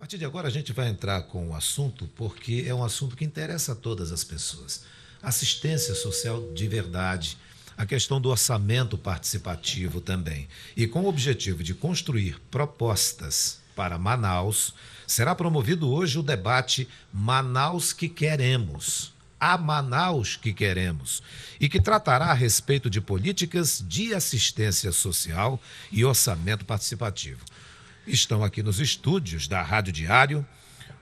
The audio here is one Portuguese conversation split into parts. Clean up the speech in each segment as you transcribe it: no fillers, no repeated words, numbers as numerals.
partir de agora a gente vai entrar com o assunto porque é um assunto que interessa a todas as pessoas. Assistência social de verdade, a questão do orçamento participativo também. E com o objetivo de construir propostas para Manaus, será promovido hoje o debate Manaus que Queremos. A Manaus que Queremos, e que tratará a respeito de políticas de assistência social e orçamento participativo. Estão aqui nos estúdios da Rádio Diário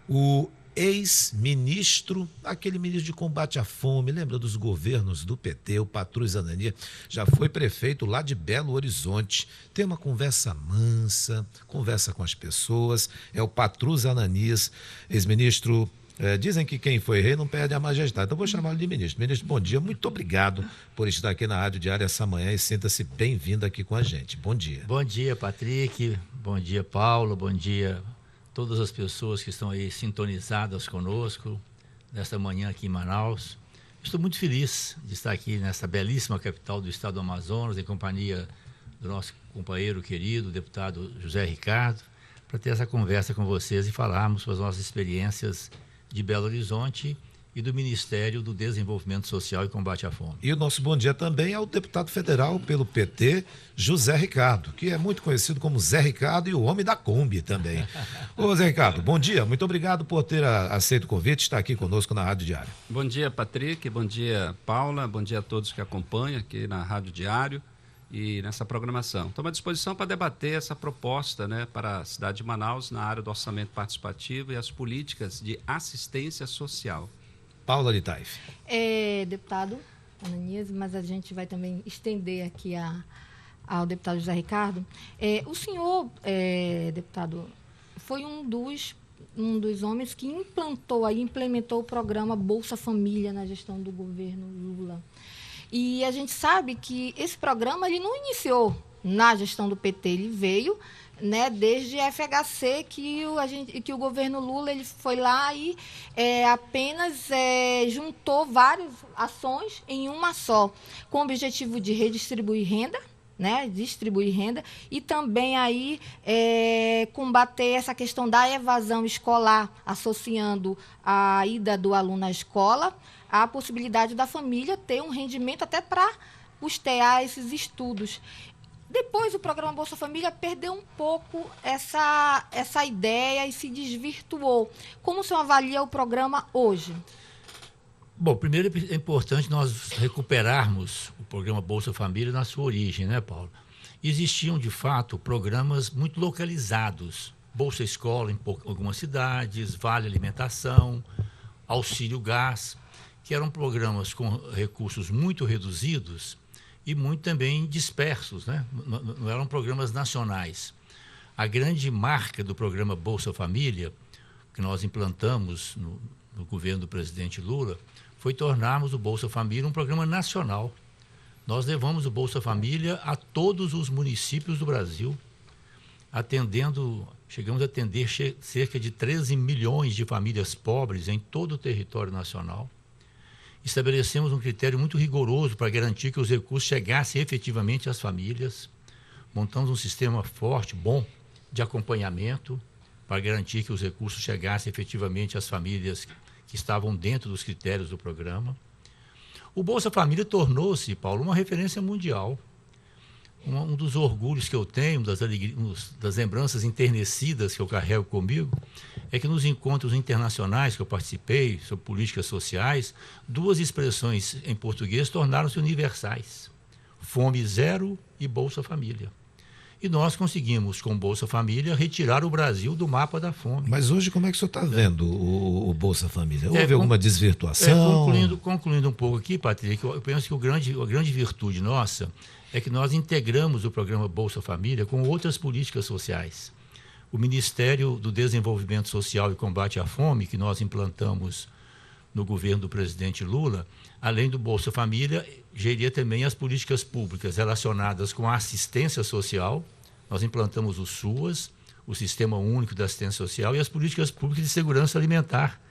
o ex-ministro, aquele ministro de combate à fome, lembra dos governos do PT, o Patrus Ananias, já foi prefeito lá de Belo Horizonte, tem uma conversa mansa, conversa com as pessoas, é o Patrus Ananias, ex-ministro. Dizem que quem foi rei não perde a majestade, então vou chamá-lo de ministro. Ministro, bom dia, muito obrigado por estar aqui na Rádio Diário essa manhã e sinta-se bem-vindo aqui com a gente. Bom dia. Bom dia, Patrick, bom dia, Paulo, bom dia a todas as pessoas que estão aí sintonizadas conosco nesta manhã aqui em Manaus. Estou muito feliz de estar aqui nessa belíssima capital do estado do Amazonas, em companhia do nosso companheiro querido, o deputado José Ricardo, para ter essa conversa com vocês e falarmos sobre as nossas experiências de Belo Horizonte e do Ministério do Desenvolvimento Social e Combate à Fome. E o nosso bom dia também ao deputado federal pelo PT, José Ricardo, que é muito conhecido como Zé Ricardo e o homem da Kombi também. Ô Zé Ricardo, bom dia, muito obrigado por ter aceito o convite e estar aqui conosco na Rádio Diário. Bom dia, Patrick, bom dia, Paula, bom dia a todos que acompanham aqui na Rádio Diário e nessa programação. Estamos à disposição para debater essa proposta, né, para a cidade de Manaus na área do orçamento participativo e as políticas de assistência social. Paula Litaif. Deputado Ananias, mas a gente vai também estender aqui ao deputado José Ricardo. O senhor, deputado, foi um dos homens que implementou o programa Bolsa Família na gestão do governo Lula. E a gente sabe que esse programa ele não iniciou na gestão do PT, ele veio, né, desde a FHC que o governo Lula ele foi lá e apenas juntou várias ações em uma só, com o objetivo de redistribuir renda, né, distribuir renda e também aí combater essa questão da evasão escolar, associando a ida do aluno à escola à possibilidade da família ter um rendimento até para custear esses estudos. Depois, o programa Bolsa Família perdeu um pouco essa ideia e se desvirtuou. Como o senhor avalia o programa hoje? Bom, primeiro é importante nós recuperarmos o programa Bolsa Família na sua origem, né, Paulo? Existiam, de fato, programas muito localizados. Bolsa Escola em algumas cidades, Vale Alimentação, Auxílio Gás, que eram programas com recursos muito reduzidos e muito também dispersos, né? Não eram programas nacionais. A grande marca do programa Bolsa Família, que nós implantamos no governo do presidente Lula, foi tornarmos o Bolsa Família um programa nacional. Nós levamos o Bolsa Família a todos os municípios do Brasil, chegamos a atender cerca de 13 milhões de famílias pobres em todo o território nacional. Estabelecemos um critério muito rigoroso para garantir que os recursos chegassem efetivamente às famílias. Montamos um sistema forte, bom, de acompanhamento para garantir que os recursos chegassem efetivamente às famílias que estavam dentro dos critérios do programa. O Bolsa Família tornou-se, Paulo, uma referência mundial. Um dos orgulhos que eu tenho, das lembranças enternecidas que eu carrego comigo, é que nos encontros internacionais que eu participei sobre políticas sociais, duas expressões em português tornaram-se universais: Fome Zero e Bolsa Família. E nós conseguimos, com Bolsa Família, retirar o Brasil do mapa da fome. Mas hoje como é que o senhor está vendo o Bolsa Família? Houve alguma desvirtuação? Concluindo um pouco aqui, Patrick, eu penso que a grande virtude nossa é que nós integramos o programa Bolsa Família com outras políticas sociais. O Ministério do Desenvolvimento Social e Combate à Fome, que nós implantamos no governo do presidente Lula, além do Bolsa Família, geria também as políticas públicas relacionadas com a assistência social. Nós implantamos o SUAS, o Sistema Único de Assistência Social, e as políticas públicas de segurança alimentar.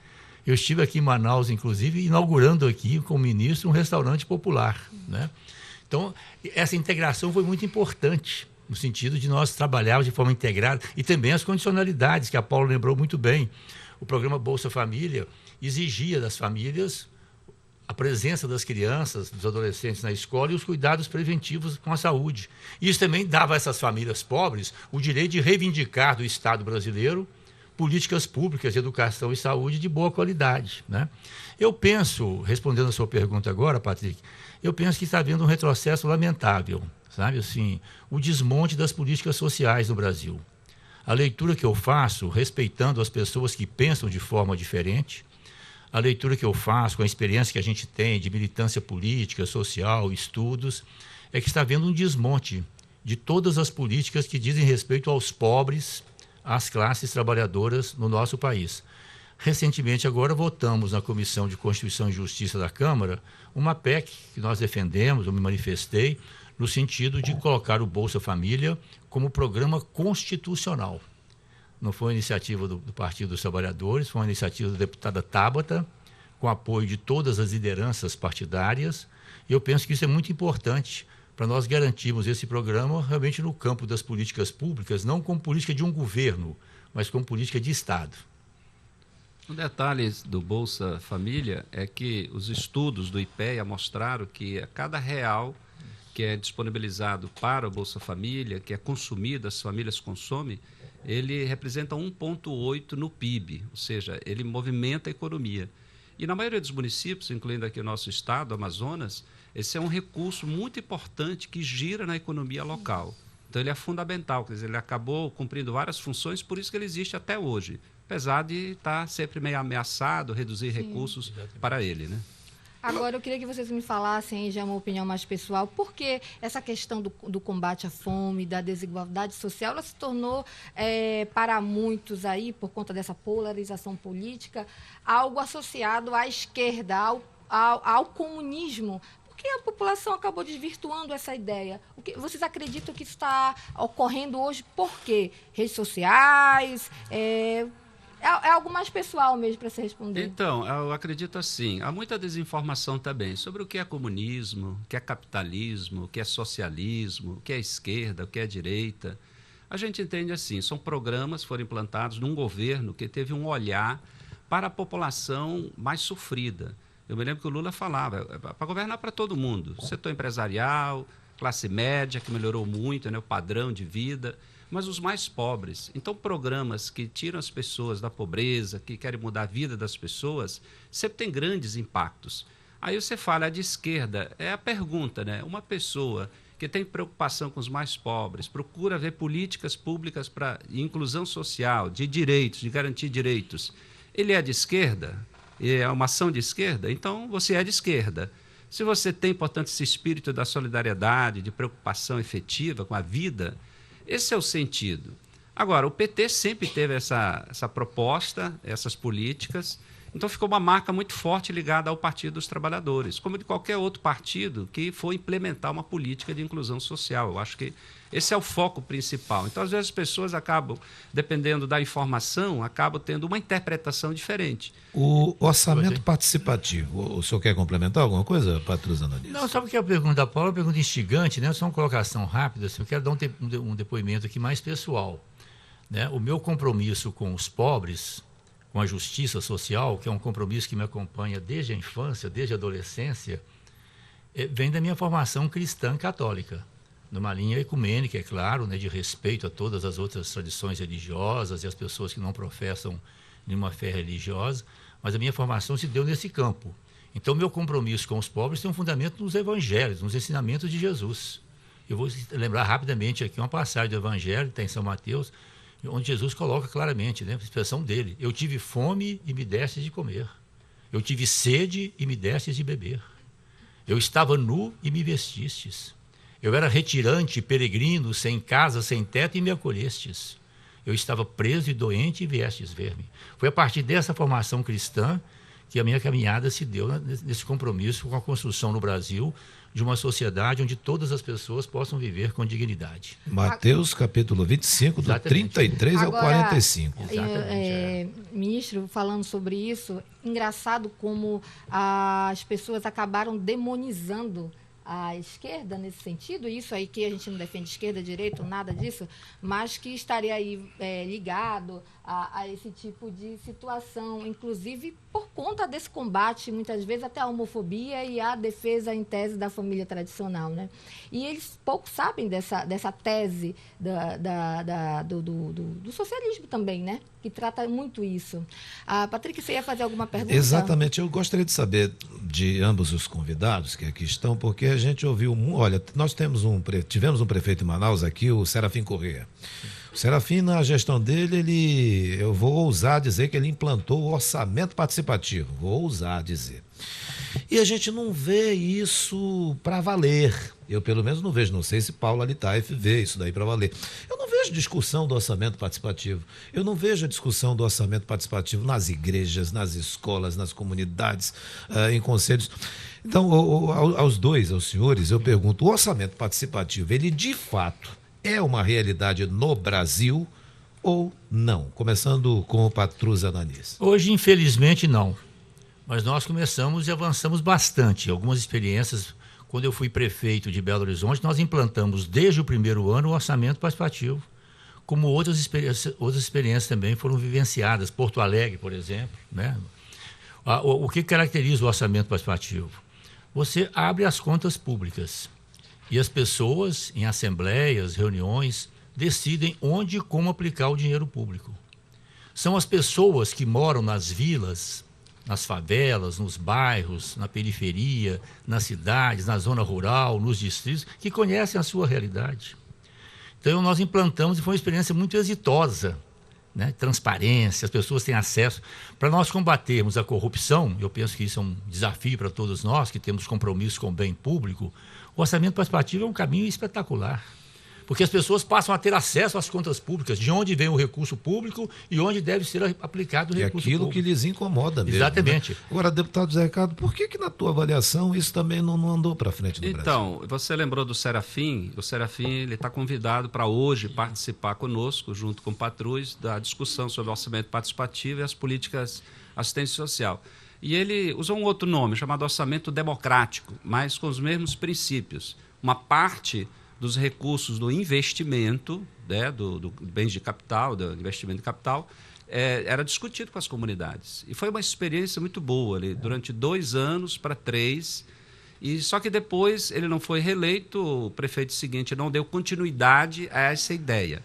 Eu estive aqui em Manaus, inclusive, inaugurando aqui com o ministro um restaurante popular, né? Então, essa integração foi muito importante. no sentido de nós trabalharmos de forma integrada e também as condicionalidades, que a Paula lembrou muito bem. O programa Bolsa Família exigia das famílias a presença das crianças, dos adolescentes na escola e os cuidados preventivos com a saúde. Isso também dava a essas famílias pobres o direito de reivindicar do Estado brasileiro políticas públicas de educação e saúde de boa qualidade, né? Eu penso, respondendo a sua pergunta agora, Patrick, eu penso que está havendo um retrocesso lamentável, sabe, assim, o desmonte das políticas sociais no Brasil. A leitura que eu faço, respeitando as pessoas que pensam de forma diferente, a leitura que eu faço com a experiência que a gente tem de militância política, social, estudos, é que está havendo um desmonte de todas as políticas que dizem respeito aos pobres, às classes trabalhadoras no nosso país. Recentemente, agora, votamos na Comissão de Constituição e Justiça da Câmara uma PEC que nós defendemos, eu me manifestei, no sentido de colocar o Bolsa Família como programa constitucional. Não foi uma iniciativa do Partido dos Trabalhadores, foi uma iniciativa da deputada Tabata, com apoio de todas as lideranças partidárias, e eu penso que isso é muito importante para nós garantirmos esse programa realmente no campo das políticas públicas, não como política de um governo, mas como política de Estado. Um detalhe do Bolsa Família é que os estudos do IPEA mostraram que a cada real que é disponibilizado para o Bolsa Família, que é consumido, as famílias consomem, ele representa 1,8 no PIB, ou seja, ele movimenta a economia. E na maioria dos municípios, incluindo aqui o nosso estado, Amazonas, esse é um recurso muito importante que gira na economia local. Então, ele é fundamental, quer dizer, ele acabou cumprindo várias funções, por isso que ele existe até hoje, apesar de estar sempre meio ameaçado, reduzir recursos para ele, né? Agora, eu queria que vocês me falassem, já uma opinião mais pessoal, por que essa questão do combate à fome, da desigualdade social, ela se tornou, para muitos aí, por conta dessa polarização política, algo associado à esquerda, ao comunismo. Porque a população acabou desvirtuando essa ideia. Vocês acreditam que isso está ocorrendo hoje por quê? Redes sociais? É algo mais pessoal mesmo para se responder. Então, eu acredito assim, há muita desinformação também sobre o que é comunismo, o que é capitalismo, o que é socialismo, o que é esquerda, o que é direita. A gente entende assim, são programas que foram implantados num governo que teve um olhar para a população mais sofrida. Eu me lembro que o Lula falava, para governar para todo mundo, setor empresarial, classe média, que melhorou muito, né, o padrão de vida, mas os mais pobres. Então, programas que tiram as pessoas da pobreza, que querem mudar a vida das pessoas, sempre tem grandes impactos. Aí você fala de esquerda, é a pergunta, né? Uma pessoa que tem preocupação com os mais pobres, procura ver políticas públicas para inclusão social, de direitos, de garantir direitos, ele é de esquerda? É uma ação de esquerda? Então, você é de esquerda. Se você tem, portanto, esse espírito da solidariedade, de preocupação efetiva com a vida, esse é o sentido. Agora, o PT sempre teve essa proposta, essas políticas, então ficou uma marca muito forte ligada ao Partido dos Trabalhadores, como de qualquer outro partido que for implementar uma política de inclusão social. Eu acho que esse é o foco principal. Então, às vezes, as pessoas acabam, dependendo da informação, acabam tendo uma interpretação diferente. O orçamento participativo, o senhor quer complementar alguma coisa, Patrus Ananias? Não, só porque a pergunta da Paula é uma pergunta instigante, né? Só uma colocação rápida, assim, eu quero dar um depoimento aqui mais pessoal, né? O meu compromisso com os pobres, com a justiça social, que é um compromisso que me acompanha desde a infância, desde a adolescência, vem da minha formação cristã católica, numa linha ecumênica, é claro, né, de respeito a todas as outras tradições religiosas e as pessoas que não professam nenhuma fé religiosa, mas a minha formação se deu nesse campo. Então, meu compromisso com os pobres tem um fundamento nos evangelhos, nos ensinamentos de Jesus. Eu vou lembrar rapidamente aqui uma passagem do evangelho, está em São Mateus, onde Jesus coloca claramente, né, a expressão dele: eu tive fome e me destes de comer, eu tive sede e me destes de beber, eu estava nu e me vestistes, eu era retirante, peregrino, sem casa, sem teto e me acolhestes, eu estava preso e doente e viestes ver-me. Foi a partir dessa formação cristã que a minha caminhada se deu nesse compromisso com a construção no Brasil de uma sociedade onde todas as pessoas possam viver com dignidade. Mateus capítulo 25, do Exatamente. 33 ao 45. Exatamente. Ministro, falando sobre isso, engraçado como as pessoas acabaram demonizando à esquerda nesse sentido, isso aí que a gente não defende esquerda, direita, nada disso, mas que estaria aí ligado a esse tipo de situação, inclusive por conta desse combate, muitas vezes até a homofobia e a defesa em tese da família tradicional, né? E eles pouco sabem dessa tese do socialismo também, né? Que trata muito isso. Patrick, você ia fazer alguma pergunta? Exatamente, eu gostaria de saber de ambos os convidados que aqui estão, porque a gente ouviu, olha, nós tivemos um prefeito em Manaus aqui, o Serafim Corrêa. O Serafim, na gestão dele, eu vou ousar dizer que ele implantou o orçamento participativo, vou ousar dizer. E a gente não vê isso para valer. Eu, pelo menos, não vejo. Não sei se Paulo Alitaif vê isso daí para valer. Eu não vejo discussão do orçamento participativo. Eu não vejo a discussão do orçamento participativo nas igrejas, nas escolas, nas comunidades, em conselhos. Então, aos senhores, eu pergunto, o orçamento participativo, ele de fato é uma realidade no Brasil ou não? Começando com o Patrus Ananias. Hoje, infelizmente, não. Mas nós começamos e avançamos bastante. Algumas experiências, quando eu fui prefeito de Belo Horizonte, nós implantamos desde o primeiro ano o orçamento participativo, como outras experiências também foram vivenciadas. Porto Alegre, por exemplo, né? O que caracteriza o orçamento participativo? Você abre as contas públicas e as pessoas, em assembleias, reuniões, decidem onde e como aplicar o dinheiro público. São as pessoas que moram nas vilas, nas favelas, nos bairros, na periferia, nas cidades, na zona rural, nos distritos, que conhecem a sua realidade. Então, nós implantamos e foi uma experiência muito exitosa, né? Transparência, as pessoas têm acesso. Para nós combatermos a corrupção, eu penso que isso é um desafio para todos nós, que temos compromisso com o bem público, o orçamento participativo é um caminho espetacular. Porque as pessoas passam a ter acesso às contas públicas, de onde vem o recurso público e onde deve ser aplicado o recurso público. É aquilo que lhes incomoda mesmo. Exatamente. Né? Agora, deputado Zé Ricardo, por que na tua avaliação isso também não andou para frente no Brasil? Então, você lembrou do Serafim? O Serafim está convidado para hoje participar conosco, junto com o Patrus, da discussão sobre o orçamento participativo e as políticas assistência social. E ele usou um outro nome, chamado orçamento democrático, mas com os mesmos princípios. Uma parte dos recursos do investimento, né, do bens de capital, do investimento de capital, era discutido com as comunidades. E foi uma experiência muito boa, ali, durante 2 anos para 3, e só que depois ele não foi reeleito, o prefeito seguinte não deu continuidade a essa ideia.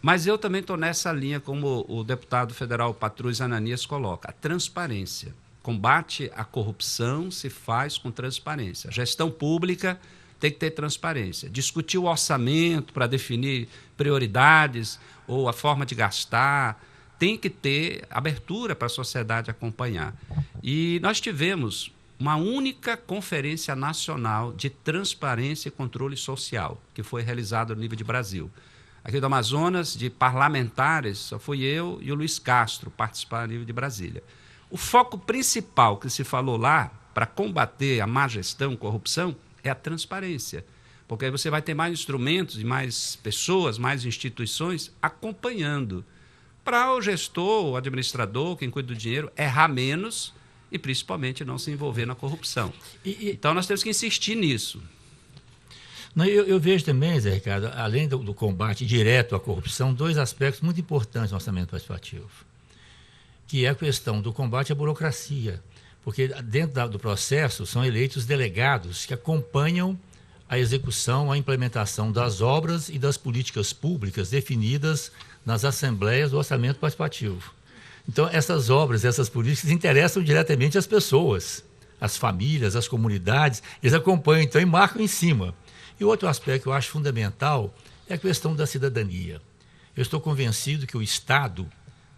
Mas eu também estou nessa linha, como o deputado federal Patrus Ananias coloca, a transparência. Combate à corrupção se faz com transparência. A gestão pública tem que ter transparência. Discutir o orçamento para definir prioridades ou a forma de gastar, tem que ter abertura para a sociedade acompanhar. E nós tivemos uma única conferência nacional de transparência e controle social, que foi realizada no nível de Brasil. Aqui do Amazonas, de parlamentares, só fui eu e o Luiz Castro participar a nível de Brasília. O foco principal que se falou lá para combater a má gestão, corrupção, é a transparência, porque aí você vai ter mais instrumentos e mais pessoas, mais instituições acompanhando, para o gestor, o administrador, quem cuida do dinheiro, errar menos e principalmente não se envolver na corrupção. Então nós temos que insistir nisso. Não, eu vejo também, Zé Ricardo, além do combate direto à corrupção, 2 aspectos muito importantes no orçamento participativo, que é a questão do combate à burocracia. Porque dentro do processo são eleitos delegados que acompanham a execução, a implementação das obras e das políticas públicas definidas nas assembleias do orçamento participativo. Então, essas obras, essas políticas interessam diretamente as pessoas, as famílias, as comunidades, eles acompanham então e marcam em cima. E outro aspecto que eu acho fundamental é a questão da cidadania. Eu estou convencido que o Estado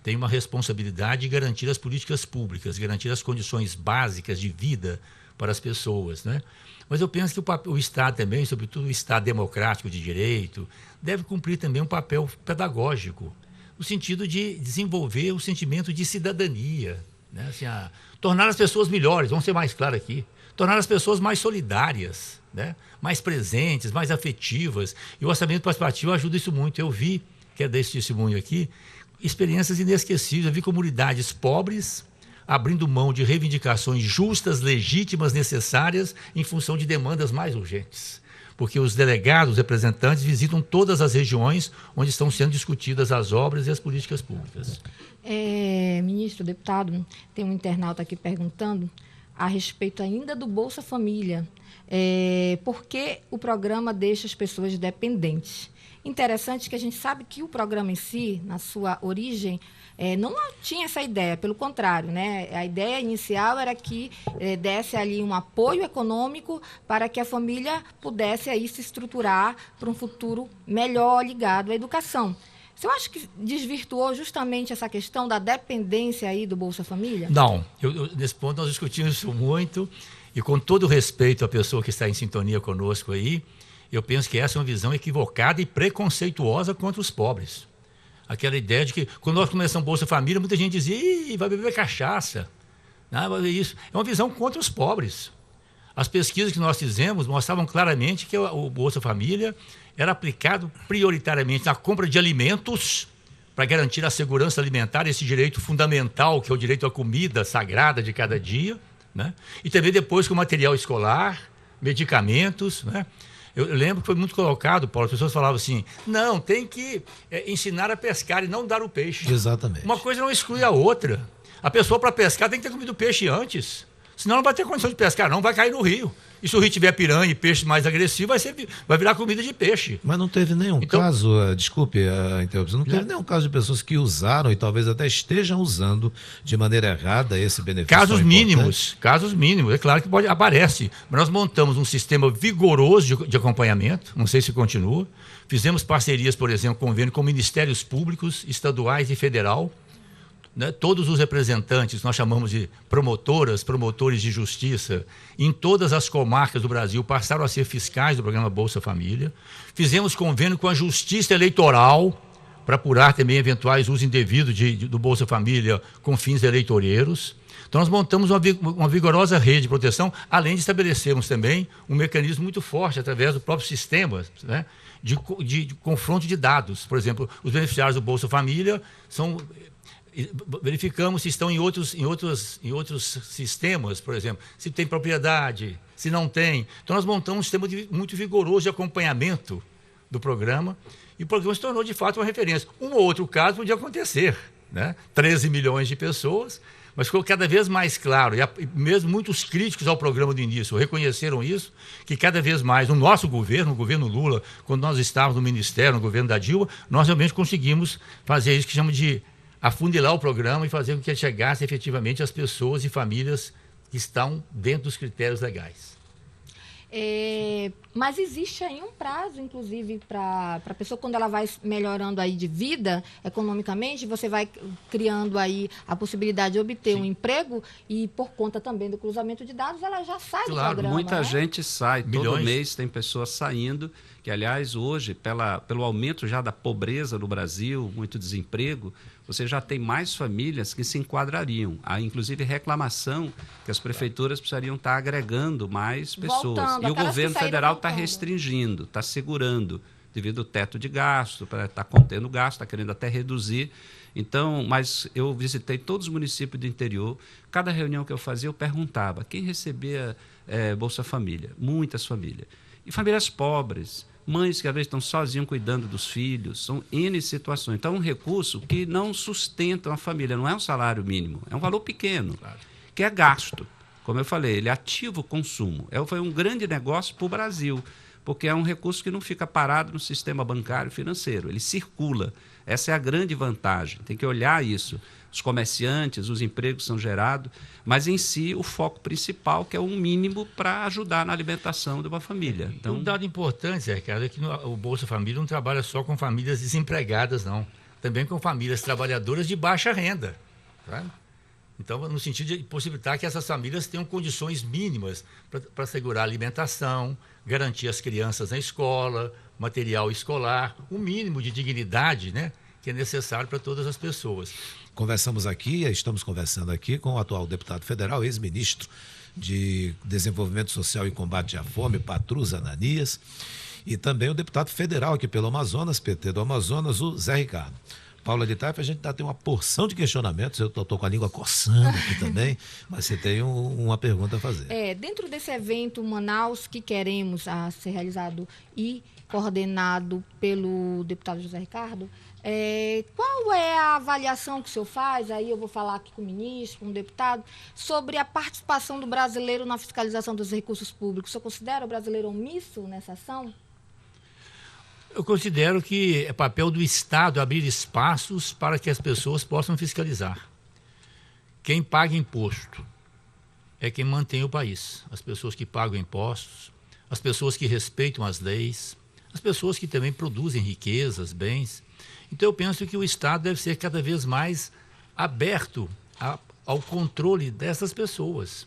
tem uma responsabilidade de garantir as políticas públicas, garantir as condições básicas de vida para as pessoas, né? Mas eu penso que o Estado também, sobretudo o Estado democrático de direito, deve cumprir também um papel pedagógico, no sentido de desenvolver o sentimento de cidadania, né? Assim, tornar as pessoas melhores, vamos ser mais claros aqui, tornar as pessoas mais solidárias, né? Mais presentes, mais afetivas, e o orçamento participativo ajuda isso muito. Eu vi, quero dar esse testemunho aqui, experiências inesquecíveis. Eu vi comunidades pobres abrindo mão de reivindicações justas, legítimas, necessárias, em função de demandas mais urgentes. Porque os delegados, os representantes, visitam todas as regiões onde estão sendo discutidas as obras e as políticas públicas. Ministro, deputado, tem um internauta aqui perguntando a respeito ainda do Bolsa Família. Por que o programa deixa as pessoas dependentes? Interessante que a gente sabe que o programa em si, na sua origem, não tinha essa ideia, pelo contrário, né? A ideia inicial era que desse ali um apoio econômico para que a família pudesse aí se estruturar para um futuro melhor ligado à educação. Você acha que desvirtuou justamente essa questão da dependência aí do Bolsa Família? Não, nesse ponto nós discutimos isso muito, e com todo respeito à pessoa que está em sintonia conosco aí, eu penso que essa é uma visão equivocada e preconceituosa contra os pobres. Aquela ideia de que, quando nós começamos Bolsa Família, muita gente dizia: Ih, vai beber cachaça, não, vai beber isso. É uma visão contra os pobres. As pesquisas que nós fizemos mostravam claramente que o Bolsa Família era aplicado prioritariamente na compra de alimentos para garantir a segurança alimentar, esse direito fundamental, que é o direito à comida sagrada de cada dia, né? E também depois com material escolar, medicamentos, né? Eu lembro que foi muito colocado, Paulo, as pessoas falavam assim: não, tem que ensinar a pescar e não dar o peixe. Exatamente. Uma coisa não exclui a outra. A pessoa, para pescar, tem que ter comido o peixe antes. Senão não vai ter condição de pescar, não, vai cair no rio. E se o rio tiver piranha e peixe mais agressivo, vai virar comida de peixe. Mas não teve nenhum caso, desculpe a interrupção, não teve nenhum caso de pessoas que usaram e talvez até estejam usando de maneira errada esse benefício? Casos mínimos. É claro que aparece. Mas nós montamos um sistema vigoroso de acompanhamento, não sei se continua. Fizemos parcerias, por exemplo, convênio com ministérios públicos, estaduais e federal. Né? Todos os representantes, nós chamamos de promotores de justiça, em todas as comarcas do Brasil, passaram a ser fiscais do programa Bolsa Família. Fizemos convênio com a Justiça Eleitoral para apurar também eventuais uso indevido do Bolsa Família com fins eleitoreiros. Então, nós montamos uma vigorosa rede de proteção, além de estabelecermos também um mecanismo muito forte, através do próprio sistema, né, de confronto de dados. Por exemplo, os beneficiários do Bolsa Família verificamos se estão em outros sistemas, por exemplo, se tem propriedade, se não tem. Então, nós montamos um sistema muito vigoroso de acompanhamento do programa, e o programa se tornou, de fato, uma referência. Um ou outro caso podia acontecer, né? 13 milhões de pessoas, mas ficou cada vez mais claro, e mesmo muitos críticos ao programa do início reconheceram isso, que cada vez mais o nosso governo, o governo Lula, quando nós estávamos no Ministério, no governo da Dilma, nós realmente conseguimos fazer isso que chama de afunilar o programa e fazer com que ele chegasse efetivamente às pessoas e famílias que estão dentro dos critérios legais. Mas existe aí um prazo, inclusive, para a pessoa, quando ela vai melhorando aí de vida economicamente, você vai criando aí a possibilidade de obter um emprego, e por conta também do cruzamento de dados, ela já sai do programa. Muita né? gente sai, Milhões. Todo mês tem pessoas saindo, que aliás hoje, pelo aumento já da pobreza no Brasil, muito desemprego, você já tem mais famílias que se enquadrariam. Há inclusive reclamação que as prefeituras precisariam estar agregando mais pessoas. Voltando, e o governo federal está voltando. restringindo, está segurando, devido ao teto de gasto, para estar contendo gasto, está querendo até reduzir. Então, mas eu visitei todos os municípios do interior, cada reunião que eu fazia eu perguntava quem recebia Bolsa Família. Muitas famílias. E famílias pobres, mães que às vezes estão sozinhas cuidando dos filhos, são N situações. Então, é um recurso que não sustenta uma família, não é um salário mínimo, é um valor pequeno, que é gasto. Como eu falei, ele ativa o consumo. Foi um grande negócio para o Brasil, porque é um recurso que não fica parado no sistema bancário e financeiro, ele circula. Essa é a grande vantagem, tem que olhar isso. Os comerciantes, os empregos são gerados, mas em si o foco principal, que é um mínimo para ajudar na alimentação de uma família. Então, um dado importante, Ricardo, é que o Bolsa Família não trabalha só com famílias desempregadas, não. Também com famílias trabalhadoras de baixa renda. Tá? Então, no sentido de possibilitar que essas famílias tenham condições mínimas para assegurar a alimentação, garantir as crianças na escola, material escolar, o mínimo de dignidade, né, que é necessário para todas as pessoas. Estamos conversando aqui com o atual deputado federal, ex-ministro de Desenvolvimento Social e Combate à Fome, Patrus Ananias, e também o deputado federal aqui pelo Amazonas, PT do Amazonas, o Zé Ricardo. Paula de Taifa, a gente tem uma porção de questionamentos, eu estou com a língua coçando aqui também, mas você tem uma pergunta a fazer. Dentro desse evento Manaus que queremos ser realizado e coordenado pelo deputado José Ricardo, qual é a avaliação que o senhor faz, aí eu vou falar aqui com o ministro, com o deputado, sobre a participação do brasileiro na fiscalização dos recursos públicos? O senhor considera o brasileiro omisso nessa ação? Eu considero que é papel do Estado abrir espaços para que as pessoas possam fiscalizar. Quem paga imposto é quem mantém o país. As pessoas que pagam impostos, as pessoas que respeitam as leis, as pessoas que também produzem riquezas, bens. Então eu penso que o Estado deve ser cada vez mais aberto ao controle dessas pessoas.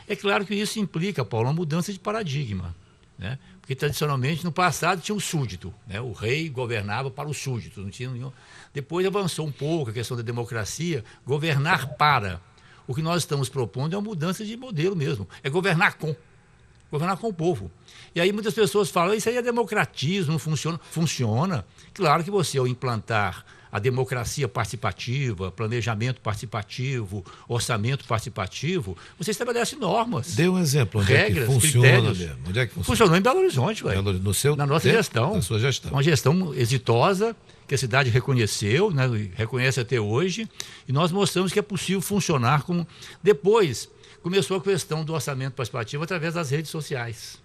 É claro que isso implica, Paulo, uma mudança de paradigma, né? Porque tradicionalmente no passado tinha um súdito, né? O rei governava para os súditos, não tinha nenhum. Depois avançou um pouco a questão da democracia, governar para. O que nós estamos propondo é uma mudança de modelo mesmo, é governar com o povo. E aí muitas pessoas falam, isso aí é democratismo, não funciona. Funciona. Claro que você, ao implantar a democracia participativa, planejamento participativo, orçamento participativo, você estabelece normas. Dê um exemplo, onde regras, é que funciona critérios. mesmo? Onde é que funciona? Funcionou em Belo Horizonte, na nossa gestão. Na sua gestão. Uma gestão exitosa, que a cidade reconheceu, né, reconhece até hoje, e nós mostramos que é possível funcionar como... Depois, começou a questão do orçamento participativo através das redes sociais.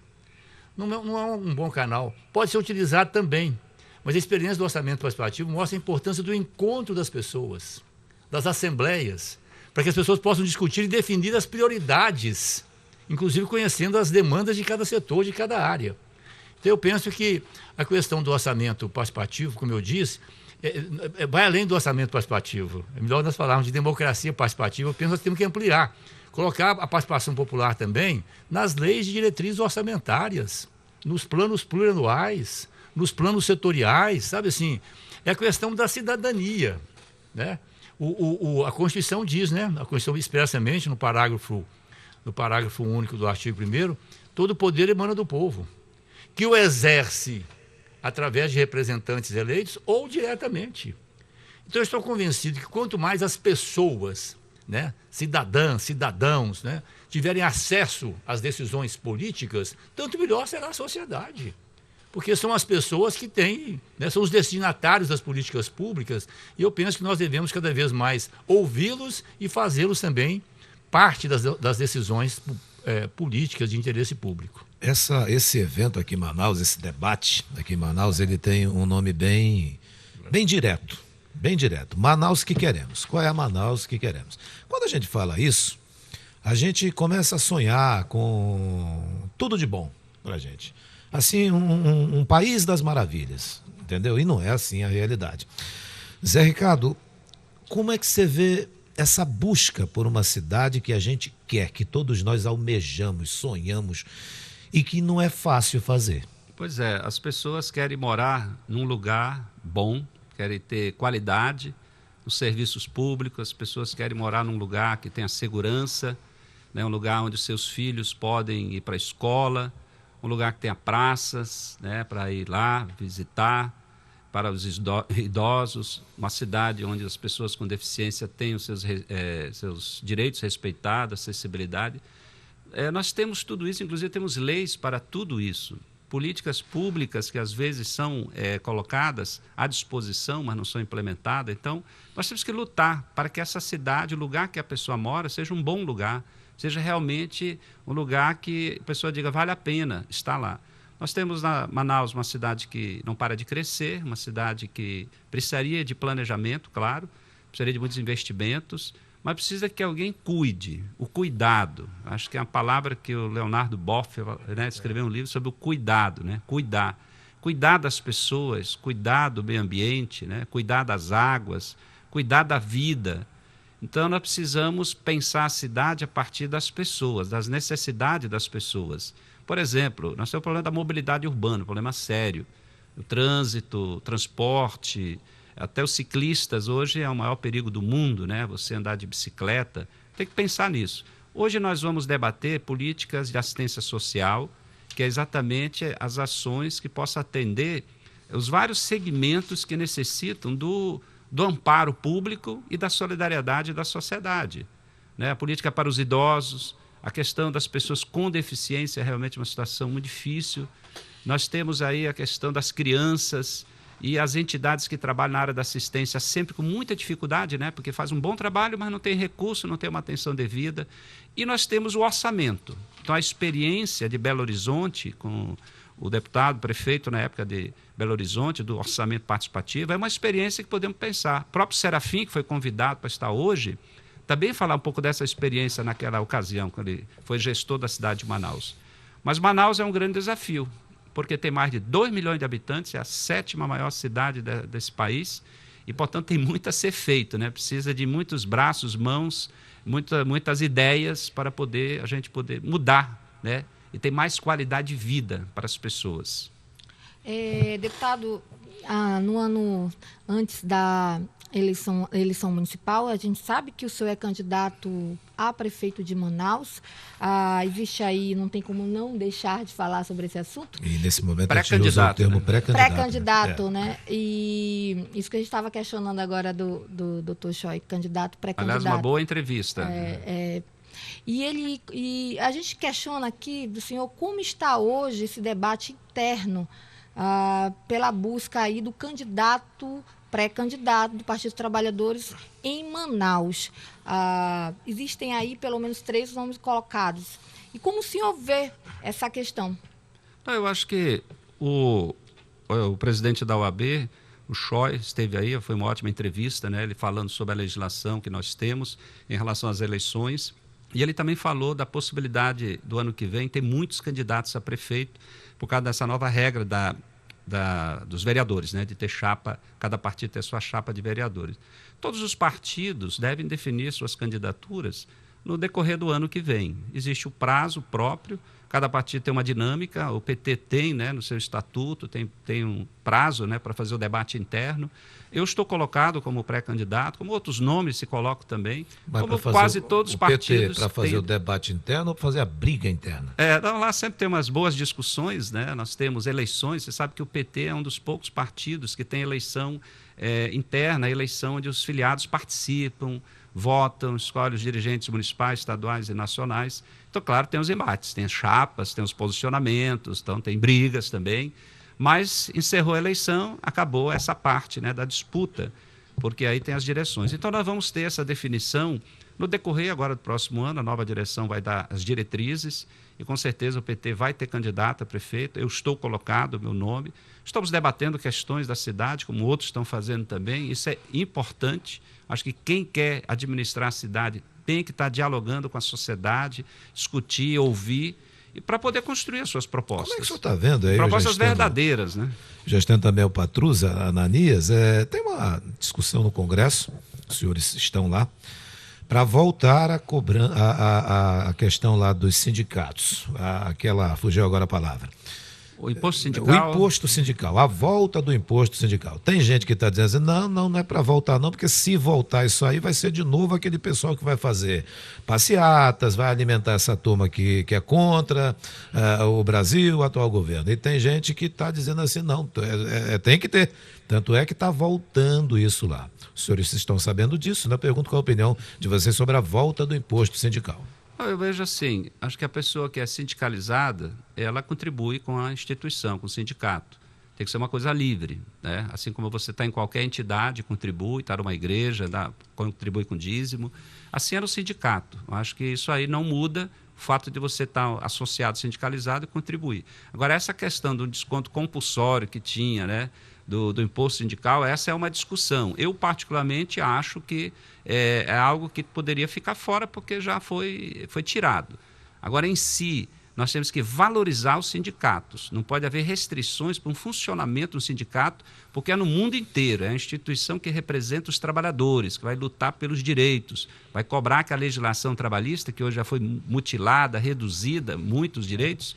Não é um bom canal. Pode ser utilizado também, mas a experiência do orçamento participativo mostra a importância do encontro das pessoas, das assembleias, para que as pessoas possam discutir e definir as prioridades, inclusive conhecendo as demandas de cada setor, de cada área. Então eu penso que a questão do orçamento participativo, como eu disse, vai além do orçamento participativo. É melhor nós falarmos de democracia participativa, eu penso que nós temos que ampliar. Colocar a participação popular também nas leis de diretrizes orçamentárias, nos planos plurianuais, nos planos setoriais, sabe assim? É a questão da cidadania, né? A Constituição diz, né? A Constituição expressamente no parágrafo único do artigo 1º, todo poder emana do povo, que o exerce através de representantes eleitos ou diretamente. Então eu estou convencido que quanto mais as pessoas, né, cidadãos, né, tiverem acesso às decisões políticas, tanto melhor será a sociedade. Porque são as pessoas que têm, né, são os destinatários das políticas públicas, e eu penso que nós devemos cada vez mais ouvi-los e fazê-los também parte das decisões políticas de interesse público. Esse evento aqui em Manaus, esse debate aqui em Manaus, ele tem um nome bem direto. Bem direto. Manaus que queremos. Qual é a Manaus que queremos? Quando a gente fala isso, a gente começa a sonhar com tudo de bom pra gente. Assim, um país das maravilhas, entendeu? E não é assim a realidade. Zé Ricardo, como é que você vê essa busca por uma cidade que a gente quer, que todos nós almejamos, sonhamos e que não é fácil fazer? Pois é, as pessoas querem morar num lugar bom, querem ter qualidade nos serviços públicos, as pessoas querem morar num lugar que tenha segurança, né, um lugar onde os seus filhos podem ir para a escola, um lugar que tenha praças, né, para ir lá visitar, para os idosos, uma cidade onde as pessoas com deficiência tenham seus direitos respeitados, acessibilidade. Nós temos tudo isso, inclusive temos leis para tudo isso. Políticas públicas que às vezes são colocadas à disposição, mas não são implementadas. Então, nós temos que lutar para que essa cidade, o lugar que a pessoa mora, seja um bom lugar, seja realmente um lugar que a pessoa diga, vale a pena estar lá. Nós temos na Manaus uma cidade que não para de crescer, uma cidade que precisaria de planejamento, claro, precisaria de muitos investimentos, mas precisa que alguém cuide, o cuidado. Acho que é uma palavra que o Leonardo Boff, né, escreveu um livro sobre o cuidado, né? Cuidar das pessoas, cuidar do meio ambiente, né? Cuidar das águas, cuidar da vida. Então, nós precisamos pensar a cidade a partir das pessoas, das necessidades das pessoas. Por exemplo, nós temos o problema da mobilidade urbana, um problema sério. O trânsito, o transporte, até os ciclistas hoje é o maior perigo do mundo, né? Você andar de bicicleta, tem que pensar nisso. Hoje nós vamos debater políticas de assistência social, que é exatamente as ações que possam atender os vários segmentos que necessitam do do amparo público e da solidariedade da sociedade. Né? A política para os idosos, a questão das pessoas com deficiência é realmente uma situação muito difícil. Nós temos aí a questão das crianças e as entidades que trabalham na área da assistência sempre com muita dificuldade, né? Porque faz um bom trabalho, mas não tem recurso, não tem uma atenção devida. E nós temos o orçamento. Então, a experiência de Belo Horizonte, com o deputado, prefeito na época de Belo Horizonte, do orçamento participativo, é uma experiência que podemos pensar. O próprio Serafim, que foi convidado para estar hoje, também falar um pouco dessa experiência naquela ocasião, quando ele foi gestor da cidade de Manaus. Mas Manaus é um grande desafio, porque tem mais de 2 milhões de habitantes, é a 7ª maior cidade desse país, e, portanto, tem muito a ser feito, né? Precisa de muitos braços, mãos, muitas ideias para a gente poder mudar, né? E ter mais qualidade de vida para as pessoas. Deputado, no ano antes da eleição municipal, a gente sabe que o senhor é candidato a prefeito de Manaus. Existe aí, não tem como não deixar de falar sobre esse assunto. E nesse momento a gente usa o termo pré-candidato. Pré-candidato, né? E isso que a gente estava questionando agora do Dr. Choi, candidato pré-candidato. Aliás, uma boa entrevista. E a gente questiona aqui do senhor como está hoje esse debate interno pela busca aí do candidato, pré-candidato do Partido dos Trabalhadores em Manaus. Existem aí pelo menos 3 nomes colocados. E como o senhor vê essa questão? Eu acho que o presidente da OAB, o Choi, esteve aí, foi uma ótima entrevista, né? Ele falando sobre a legislação que nós temos em relação às eleições. E ele também falou da possibilidade do ano que vem ter muitos candidatos a prefeito por causa dessa nova regra dos vereadores, né, de ter chapa, cada partido ter sua chapa de vereadores. Todos os partidos devem definir suas candidaturas no decorrer do ano que vem. Existe o prazo próprio, cada partido tem uma dinâmica, o PT tem, né, no seu estatuto, tem um prazo, né, para fazer o debate interno. Eu estou colocado como pré-candidato, como outros nomes se colocam também, mas como quase todos os partidos. Para fazer o debate interno ou para fazer a briga interna? Lá sempre tem umas boas discussões, né? Nós temos eleições, você sabe que o PT é um dos poucos partidos que tem eleição interna, eleição onde os filiados participam, votam, escolhem os dirigentes municipais, estaduais e nacionais. Então, claro, tem os embates, tem as chapas, tem os posicionamentos, então tem brigas também. Mas encerrou a eleição, acabou essa parte, né, da disputa, porque aí tem as direções. Então, nós vamos ter essa definição no decorrer agora do próximo ano, a nova direção vai dar as diretrizes e, com certeza, o PT vai ter candidato a prefeito. Eu estou colocado, meu nome. Estamos debatendo questões da cidade, como outros estão fazendo também. Isso é importante. Acho que quem quer administrar a cidade tem que estar dialogando com a sociedade, discutir, ouvir, e para poder construir as suas propostas. Como é que o senhor está vendo aí? Propostas verdadeiras, né? Já estando também o Patrusa, Ananias, tem uma discussão no Congresso, os senhores estão lá, para voltar a questão lá dos sindicatos, fugiu agora a palavra. O imposto sindical. O imposto sindical, a volta do imposto sindical. Tem gente que está dizendo assim, não é para voltar não, porque se voltar isso aí vai ser de novo aquele pessoal que vai fazer passeatas, vai alimentar essa turma que é contra o Brasil, o atual governo. E tem gente que está dizendo assim, não, tem que ter. Tanto é que está voltando isso lá. Os senhores estão sabendo disso, né? Eu pergunto qual a opinião de vocês sobre a volta do imposto sindical. Eu vejo assim, acho que a pessoa que é sindicalizada, ela contribui com a instituição, com o sindicato. Tem que ser uma coisa livre, né? Assim como você está em qualquer entidade, contribui, está numa igreja, contribui com dízimo. Assim era o sindicato. Eu acho que isso aí não muda o fato de você estar associado, sindicalizado e contribuir. Agora, essa questão do desconto compulsório que tinha, né? Do imposto sindical, essa é uma discussão. Eu, particularmente, acho que é algo que poderia ficar fora porque já foi tirado. Agora, em si, nós temos que valorizar os sindicatos. Não pode haver restrições para um funcionamento do sindicato, porque é no mundo inteiro. É a instituição que representa os trabalhadores, que vai lutar pelos direitos, vai cobrar que a legislação trabalhista, que hoje já foi mutilada, reduzida, muitos direitos,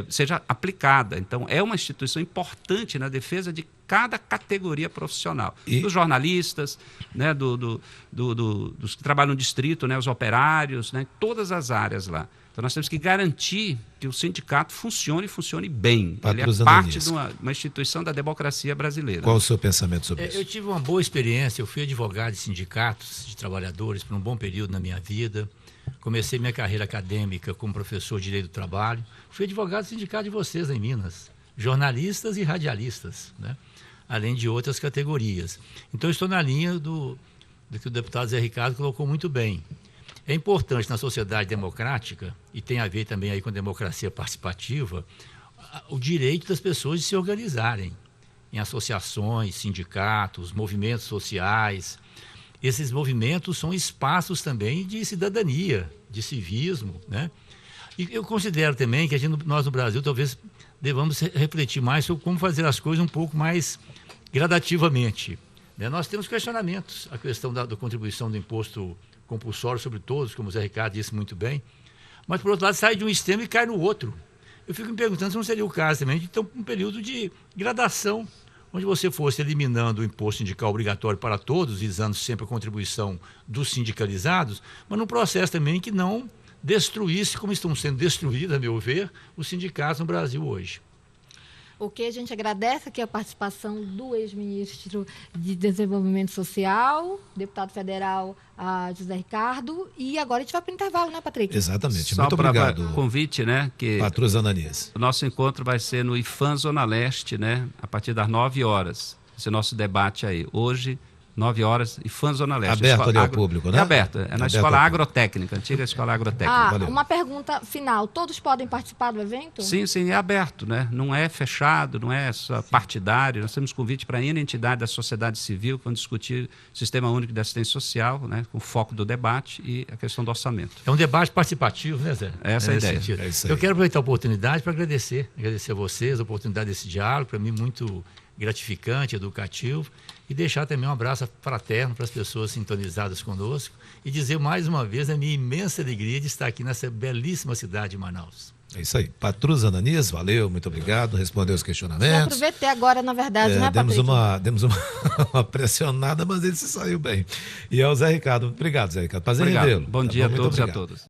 seja aplicada. Então, é uma instituição importante na defesa de cada categoria profissional. Dos jornalistas, né, dos que trabalham no distrito, né, os operários, né, todas as áreas lá. Então, nós temos que garantir que o sindicato funcione bem. Ele é parte de uma instituição da democracia brasileira. Qual o seu pensamento sobre isso? Eu tive uma boa experiência. Eu fui advogado de sindicatos de trabalhadores por um bom período na minha vida. Comecei minha carreira acadêmica como professor de Direito do Trabalho. Fui advogado do sindicato de vocês em Minas. Jornalistas e radialistas, né? Além de outras categorias. Então, eu estou na linha do que o deputado Zé Ricardo colocou muito bem. É importante na sociedade democrática, e tem a ver também aí com a democracia participativa, o direito das pessoas de se organizarem em associações, sindicatos, movimentos sociais. Esses movimentos são espaços também de cidadania, de civismo, né? E eu considero também que nós no Brasil talvez devamos refletir mais sobre como fazer as coisas um pouco mais gradativamente, né? Nós temos questionamentos, a questão da contribuição do imposto compulsório sobre todos, como o Zé Ricardo disse muito bem, mas, por outro lado, sai de um extremo e cai no outro. Eu fico me perguntando se não seria o caso também de ter um período de gradação, onde você fosse eliminando o imposto sindical obrigatório para todos, visando sempre a contribuição dos sindicalizados, mas num processo também que não destruísse, como estão sendo destruídos, a meu ver, os sindicatos no Brasil hoje. O que a gente agradece aqui a participação do ex-ministro de Desenvolvimento Social, deputado federal José Ricardo. E agora a gente vai para o intervalo, né, Patrick? Exatamente. Só muito obrigado. Convite, né? Que Patroa Ananias. o nosso encontro vai ser no IFAM Zona Leste, né? A partir das 9 horas. Esse nosso debate aí. Hoje, 9 horas, IFAM Zona Leste. Aberto ali ao público, né? É aberto. É na Escola Agrotécnica, antiga Escola Agrotécnica. Uma pergunta final. Todos podem participar do evento? Sim, é aberto, né? Não é fechado, não é só partidário. Nós temos convite para N entidade da sociedade civil para discutir o Sistema Único de Assistência Social, né? Com o foco do debate e a questão do orçamento. É um debate participativo, né, Zé? Essa é a ideia. É isso aí. Eu quero aproveitar a oportunidade para agradecer a vocês, a oportunidade desse diálogo, para mim muito gratificante, educativo, e deixar também um abraço fraterno para as pessoas sintonizadas conosco e dizer mais uma vez a minha imensa alegria de estar aqui nessa belíssima cidade de Manaus. É isso aí. Patroa Ananias, valeu, muito obrigado, respondeu os questionamentos. Eu aproveitei agora, na verdade, né, demos Patrick? demos uma pressionada, mas ele se saiu bem. E ao Zé Ricardo, obrigado, Zé Ricardo. Prazer em Obrigado. vê-lo. Bom Tá dia a muito todos e a obrigado. todas.